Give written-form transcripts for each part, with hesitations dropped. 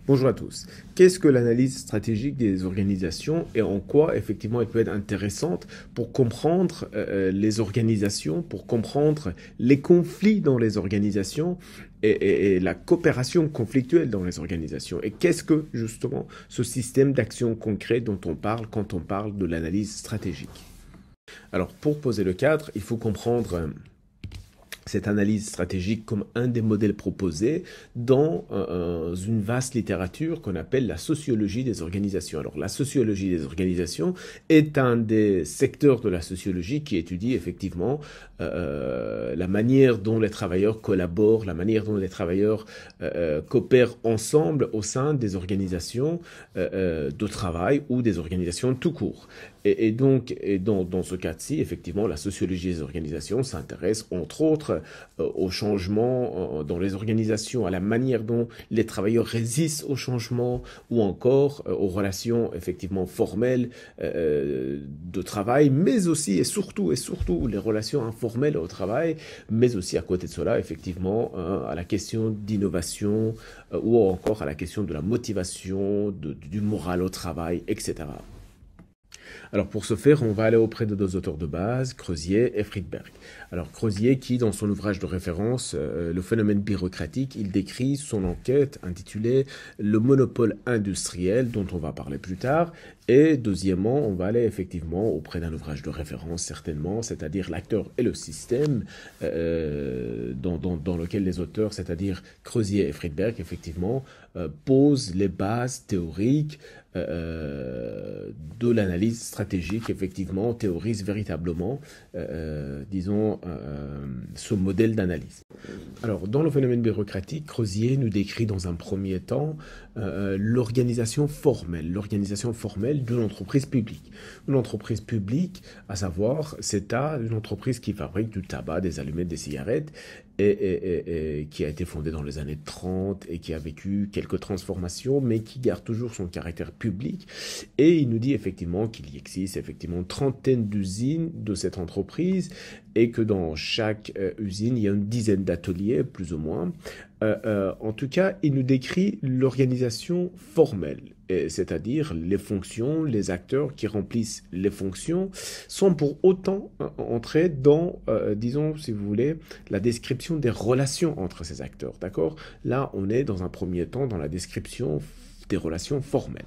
Bonjour à tous. Qu'est-ce que l'analyse stratégique des organisations et en quoi effectivement elle peut être intéressante pour comprendre les organisations, pour comprendre les conflits dans les organisations et la coopération conflictuelle dans les organisations? Et qu'est-ce que justement ce système d'action concret dont on parle quand on parle de l'analyse stratégique? Alors pour poser le cadre, il faut comprendre cette analyse stratégique comme un des modèles proposés dans une vaste littérature qu'on appelle la sociologie des organisations. Alors la sociologie des organisations est un des secteurs de la sociologie qui étudie effectivement la manière dont les travailleurs collaborent, la manière dont les travailleurs coopèrent ensemble au sein des organisations de travail ou des organisations tout court. Et donc, dans ce cas-ci, effectivement, la sociologie des organisations s'intéresse, entre autres, au changement dans les organisations, à la manière dont les travailleurs résistent au changement, ou encore aux relations, effectivement, formelles de travail, mais aussi, et surtout, les relations informelles au travail, mais aussi, à côté de cela, effectivement, à la question d'innovation, ou encore à la question de la motivation, du moral au travail, etc. Alors pour ce faire, on va aller auprès de deux auteurs de base, Crozier et Friedberg. Alors Crozier qui, dans son ouvrage de référence, Le phénomène bureaucratique, il décrit son enquête intitulée Le monopole industriel, dont on va parler plus tard. Et deuxièmement, on va aller effectivement auprès d'un ouvrage de référence, certainement, c'est-à-dire L'acteur et le système, dans lequel les auteurs, c'est-à-dire Crozier et Friedberg, effectivement, posent les bases théoriques de l'analyse stratégique, effectivement, théorise véritablement, disons, ce modèle d'analyse. Alors, dans le phénomène bureaucratique, Crozier nous décrit dans un premier temps l'organisation formelle d'une entreprise publique. Une entreprise publique, à savoir, c'est une entreprise qui fabrique du tabac, des allumettes, des cigarettes, et qui a été fondée dans les années 30 et qui a vécu quelques transformations, mais qui garde toujours son caractère public. Et il nous dit effectivement qu'il y existe effectivement une trentaine d'usines de cette entreprise et que dans chaque usine, il y a une dizaine d'ateliers, plus ou moins. En tout cas, il nous décrit l'organisation formelle, c'est-à-dire les fonctions, les acteurs qui remplissent les fonctions, sans pour autant entrer dans, disons, si vous voulez, la description des relations entre ces acteurs, d'accord? Là, on est dans un premier temps dans la description des relations formelles.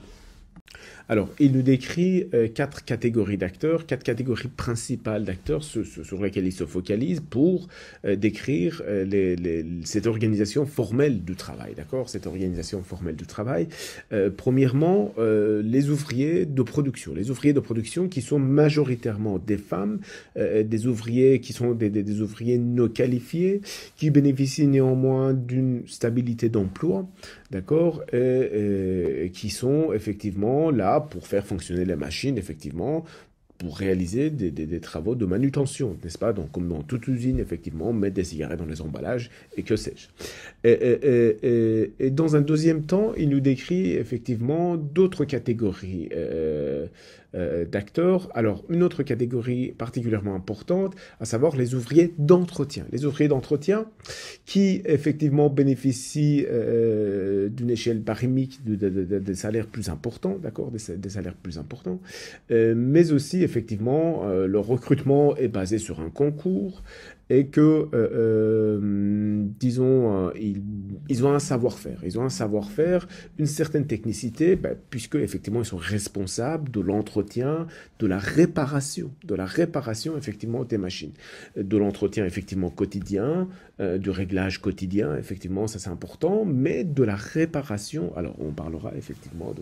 Alors, il nous décrit quatre catégories d'acteurs, quatre catégories principales d'acteurs sur lesquelles il se focalise pour décrire cette organisation formelle du travail, d'accord? Cette organisation formelle du travail. Premièrement, les ouvriers de production. Les ouvriers de production qui sont majoritairement des femmes, des ouvriers qui sont des ouvriers non qualifiés, qui bénéficient néanmoins d'une stabilité d'emploi, d'accord? Et qui sont effectivement là pour faire fonctionner les machines, effectivement, pour réaliser des travaux de manutention, n'est-ce pas? Donc, comme dans toute usine, effectivement, mettre des cigarettes dans les emballages et que sais-je. Et dans un deuxième temps, il nous décrit effectivement d'autres catégories d'acteurs. Alors, une autre catégorie particulièrement importante, à savoir les ouvriers d'entretien. Les ouvriers d'entretien qui, effectivement, bénéficient d'une échelle barymique de salaires plus importants, d'accord, des salaires plus importants, mais aussi, effectivement, le recrutement est basé sur un concours et que, disons, ils ont un savoir-faire. Ils ont un savoir-faire, une certaine technicité, puisque, effectivement, ils sont responsables de l'entretien, de la réparation, effectivement, des machines. De l'entretien, effectivement, quotidien, du réglage quotidien, effectivement, ça c'est important, mais de la réparation, alors on parlera effectivement de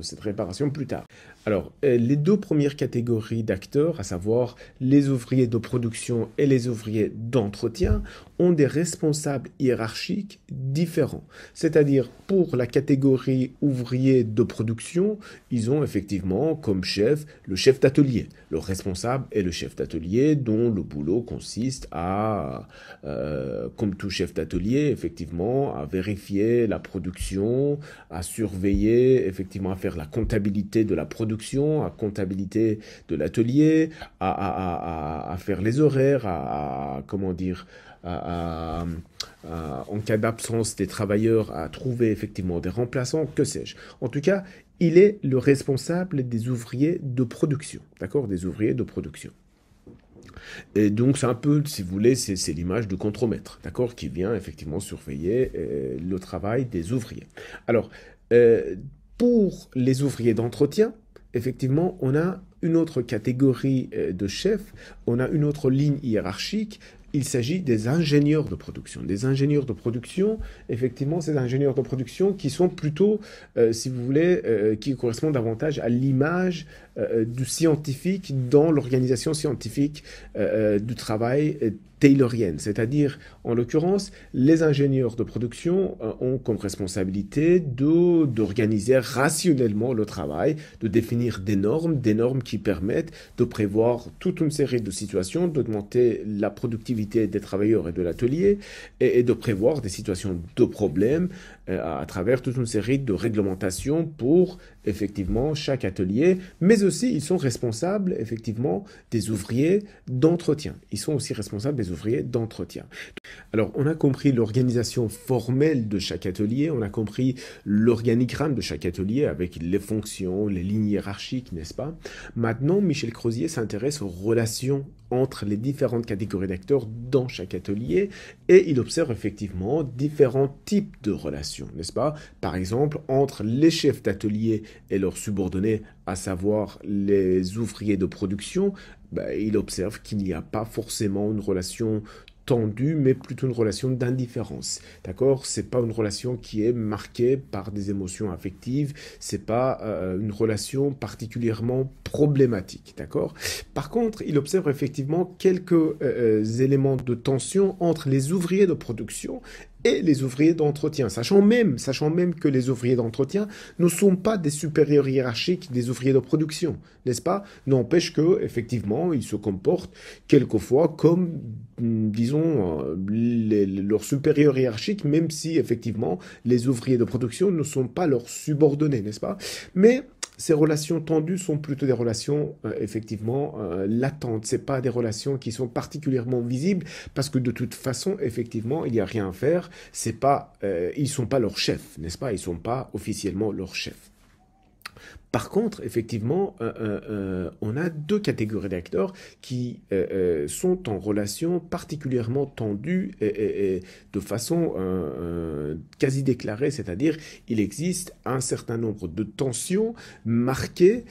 cette réparation plus tard. Alors, les deux premières catégories d'acteurs, à savoir les ouvriers de production et les ouvriers d'entretien, ont des responsables hiérarchiques différents. C'est-à-dire, pour la catégorie ouvrier de production, ils ont effectivement comme chef le chef d'atelier. Le responsable est le chef d'atelier dont le boulot consiste à, comme tout chef d'atelier, effectivement, à vérifier la production, à surveiller, effectivement, à faire la comptabilité de la production, à comptabilité de l'atelier, à faire les horaires, comment dire, en cas d'absence des travailleurs, à trouver effectivement des remplaçants, que sais-je. En tout cas, il est le responsable des ouvriers de production, d'accord, des ouvriers de production. Et donc, c'est un peu, si vous voulez, c'est l'image du contremaître, d'accord, qui vient effectivement surveiller le travail des ouvriers. Alors, euh, pour les ouvriers d'entretien, effectivement, on a une autre catégorie de chefs, on a une autre ligne hiérarchique. Il s'agit des ingénieurs de production. Des ingénieurs de production, effectivement, ces ingénieurs de production qui sont plutôt, si vous voulez, qui correspondent davantage à l'image du scientifique dans l'organisation scientifique du travail taylorienne. C'est-à-dire, en l'occurrence, les ingénieurs de production ont comme responsabilité d'organiser rationnellement le travail, de définir des normes qui permettent de prévoir toute une série de situations, d'augmenter la productivité des travailleurs et de l'atelier, et de prévoir des situations de problèmes à travers toute une série de réglementations pour effectivement chaque atelier, mais aussi ils sont responsables effectivement des ouvriers d'entretien. Ils sont aussi responsables des ouvriers d'entretien. Alors, on a compris l'organisation formelle de chaque atelier, on a compris l'organigramme de chaque atelier avec les fonctions, les lignes hiérarchiques, n'est-ce pas? Maintenant, Michel Crozier s'intéresse aux relations entre les différentes catégories d'acteurs dans chaque atelier et il observe effectivement différents types de relations, n'est-ce pas? Par exemple, entre les chefs d'atelier et leurs subordonnés, à savoir les ouvriers de production, il observe qu'il n'y a pas forcément une relation tendue, mais plutôt une relation d'indifférence. D'accord? C'est pas une relation qui est marquée par des émotions affectives, c'est pas une relation particulièrement problématique. D'accord? Par contre, il observe effectivement quelques éléments de tension entre les ouvriers de production et les ouvriers d'entretien, sachant même que les ouvriers d'entretien ne sont pas des supérieurs hiérarchiques des ouvriers de production, n'est-ce pas? N'empêche que, effectivement, ils se comportent quelquefois comme, disons, leurs supérieurs hiérarchiques, même si, effectivement, les ouvriers de production ne sont pas leurs subordonnés, n'est-ce pas? Mais ces relations tendues sont plutôt des relations effectivement latentes. C'est pas des relations qui sont particulièrement visibles parce que de toute façon, effectivement, il n'y a rien à faire. C'est pas, ils sont pas leurs chefs, n'est-ce pas? Ils sont pas officiellement leurs chefs. Par contre, effectivement, on a deux catégories d'acteurs qui sont en relation particulièrement tendue et de façon quasi déclarée, c'est-à-dire il existe un certain nombre de tensions marquées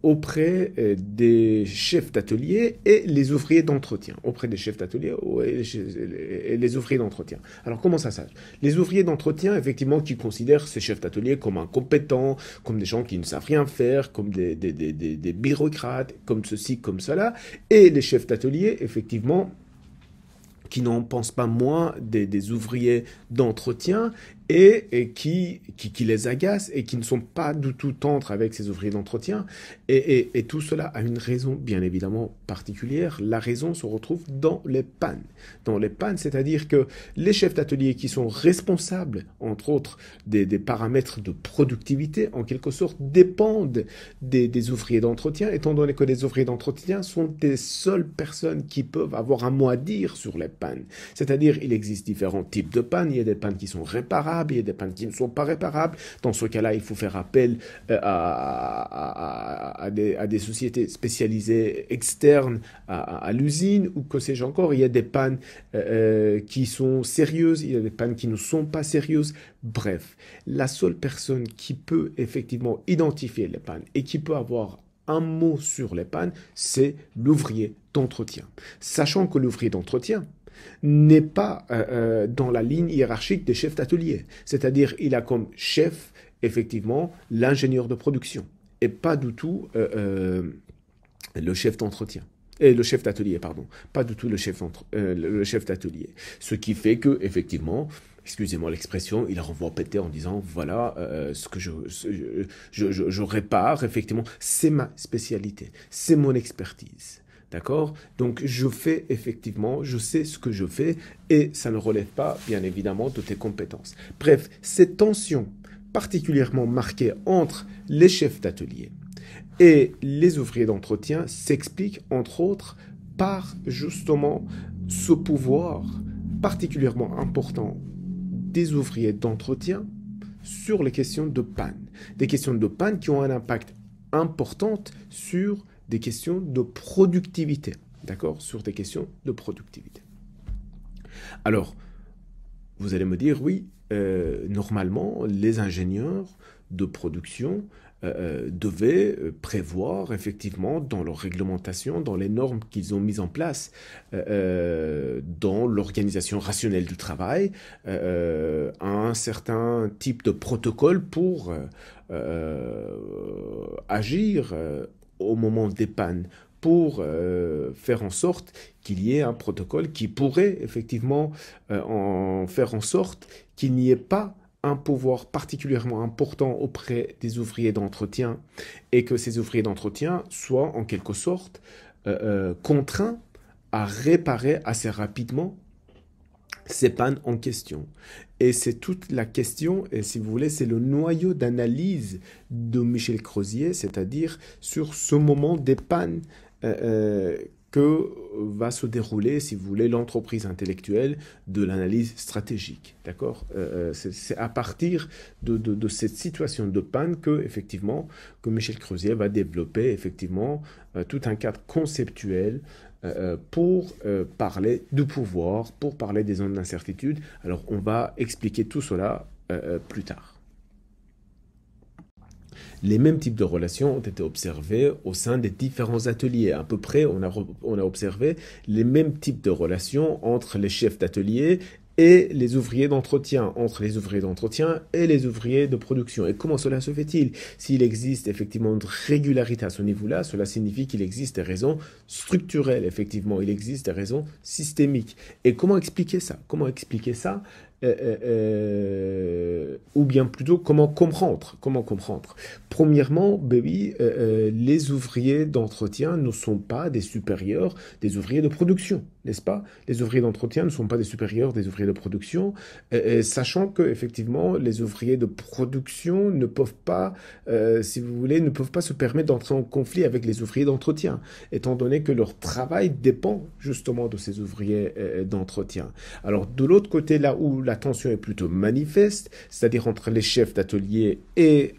auprès des chefs d'atelier et les ouvriers d'entretien, auprès des chefs d'atelier et les ouvriers d'entretien. Alors comment ça se passe? Les ouvriers d'entretien, effectivement, qui considèrent ces chefs d'atelier comme incompétents, comme des gens qui ne savent rien faire, comme des bureaucrates, comme ceci, comme cela, et les chefs d'atelier, effectivement, qui n'en pensent pas moins des ouvriers d'entretien et qui les agacent et qui ne sont pas du tout tendres avec ces ouvriers d'entretien. Et tout cela a une raison bien évidemment particulière. La raison se retrouve dans les pannes. Dans les pannes, c'est-à-dire que les chefs d'atelier qui sont responsables, entre autres, des paramètres de productivité, en quelque sorte, dépendent des ouvriers d'entretien, étant donné que les ouvriers d'entretien sont des seules personnes qui peuvent avoir un mot à dire sur les pannes. C'est-à-dire, il existe différents types de pannes. Il y a des pannes qui sont réparables, il y a des pannes qui ne sont pas réparables. Dans ce cas-là, il faut faire appel à des sociétés spécialisées externes à l'usine, ou que sais-je encore. Il y a des pannes qui sont sérieuses, il y a des pannes qui ne sont pas sérieuses. Bref, la seule personne qui peut effectivement identifier les pannes et qui peut avoir un mot sur les pannes, c'est l'ouvrier d'entretien. Sachant que l'ouvrier d'entretien n'est pas dans la ligne hiérarchique des chefs d'atelier. C'est-à-dire, il a comme chef, effectivement, l'ingénieur de production, et pas du tout le chef d'entretien. Et le chef d'atelier, pardon. Pas du tout le chef d'atelier. Ce qui fait que, effectivement, excusez-moi l'expression, il renvoie péter en disant, voilà, ce que je répare, effectivement, c'est ma spécialité, c'est mon expertise. D'accord? Donc, je fais effectivement, je sais ce que je fais et ça ne relève pas, bien évidemment, de tes compétences. Bref, cette tension particulièrement marquée entre les chefs d'atelier et les ouvriers d'entretien s'explique, entre autres, par justement ce pouvoir particulièrement important des ouvriers d'entretien sur les questions de panne. Des questions de panne qui ont un impact important sur des questions de productivité. D'accord? Sur des questions de productivité. Alors, vous allez me dire, oui, normalement, les ingénieurs de production devaient prévoir effectivement dans leur réglementation, dans les normes qu'ils ont mises en place, dans l'organisation rationnelle du travail, un certain type de protocole pour agir au moment des pannes, pour faire en sorte qu'il y ait un protocole qui pourrait effectivement en faire en sorte qu'il n'y ait pas un pouvoir particulièrement important auprès des ouvriers d'entretien et que ces ouvriers d'entretien soient en quelque sorte contraints à réparer assez rapidement ces pannes en question. Et c'est toute la question, et si vous voulez, c'est le noyau d'analyse de Michel Crozier, c'est-à-dire sur ce moment des pannes que va se dérouler, si vous voulez, l'entreprise intellectuelle de l'analyse stratégique. D'accord? C'est à partir de cette situation de panne que Michel Crozier va développer effectivement tout un cadre conceptuel pour parler du pouvoir, pour parler des zones d'incertitude. Alors, on va expliquer tout cela plus tard. Les mêmes types de relations ont été observés au sein des différents ateliers. À peu près, on a observé les mêmes types de relations entre les chefs d'atelier et les ouvriers d'entretien, entre les ouvriers d'entretien et les ouvriers de production. Et comment cela se fait-il? S'il existe effectivement une régularité à ce niveau-là, cela signifie qu'il existe des raisons structurelles, effectivement, il existe des raisons systémiques. Et comment expliquer ça? Comment expliquer ça? Ou bien plutôt comment comprendre. Premièrement, les ouvriers d'entretien ne sont pas des supérieurs des ouvriers de production, n'est-ce pas? Les ouvriers d'entretien ne sont pas des supérieurs des ouvriers de production, sachant que effectivement les ouvriers de production ne peuvent pas, si vous voulez, ne peuvent pas se permettre d'entrer en conflit avec les ouvriers d'entretien, étant donné que leur travail dépend justement de ces ouvriers d'entretien. Alors de l'autre côté, là où la tension est plutôt manifeste, c'est-à-dire entre les chefs d'atelier et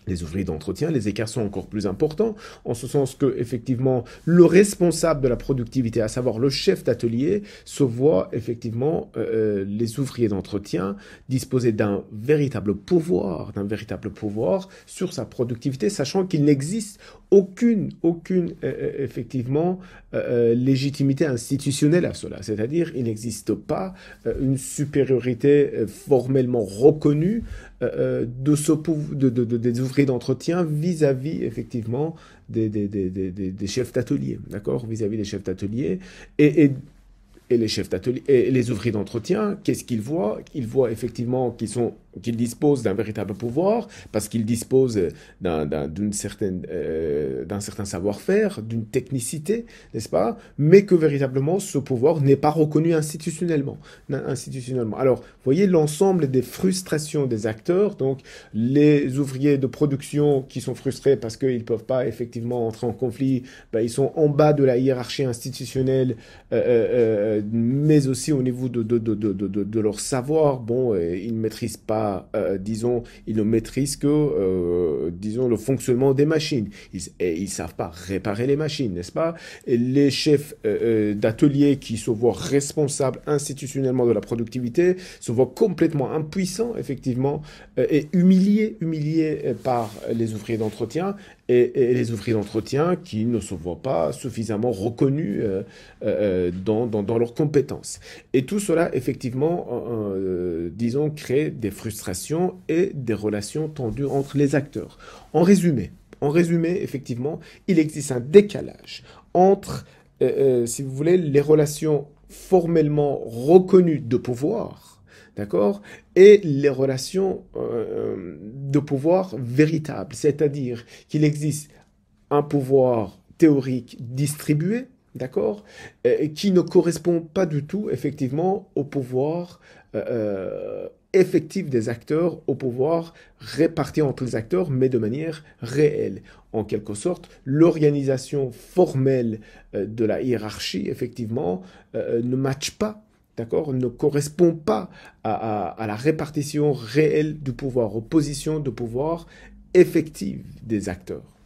les ouvriers d'entretien, les écarts sont encore plus importants, en ce sens que, effectivement, le responsable de la productivité, à savoir le chef d'atelier, se voit, effectivement, les ouvriers d'entretien disposer d'un véritable pouvoir sur sa productivité, sachant qu'il n'existe aucune effectivement, légitimité institutionnelle à cela. C'est-à-dire, il n'existe pas une supériorité formellement reconnue des ouvriers d'entretien vis-à-vis, effectivement, des chefs d'atelier, d'accord? Vis-à-vis des chefs d'atelier. Et les chefs d'atelier et les ouvriers d'entretien, qu'est-ce qu'ils voient? Ils voient effectivement qu'ils disposent d'un véritable pouvoir parce qu'ils disposent d'un certain savoir-faire, d'une technicité, n'est-ce pas? Mais que véritablement ce pouvoir n'est pas reconnu institutionnellement. Alors, vous voyez l'ensemble des frustrations des acteurs, donc les ouvriers de production qui sont frustrés parce qu'ils ne peuvent pas effectivement entrer en conflit, ils sont en bas de la hiérarchie institutionnelle, mais aussi au niveau de leur savoir, ils ne maîtrisent pas, ils ne maîtrisent que, le fonctionnement des machines. Ils ne savent pas réparer les machines, n'est-ce pas? Et les chefs d'atelier qui se voient responsables institutionnellement de la productivité se voient complètement impuissants, effectivement, et humiliés par les ouvriers d'entretien. Et les ouvriers d'entretien qui ne se voient pas suffisamment reconnus dans leurs compétences. Et tout cela, effectivement, crée des frustrations et des relations tendues entre les acteurs. En résumé, effectivement, il existe un décalage entre, si vous voulez, les relations formellement reconnues de pouvoir, d'accord, et les relations de pouvoir véritables, c'est-à-dire qu'il existe un pouvoir théorique distribué, d'accord, qui ne correspond pas du tout, effectivement, au pouvoir effective des acteurs au pouvoir réparti entre les acteurs, mais de manière réelle. En quelque sorte, l'organisation formelle de la hiérarchie, effectivement, ne matche pas, d'accord, ne correspond pas à la répartition réelle du pouvoir, aux positions de pouvoir effectives des acteurs.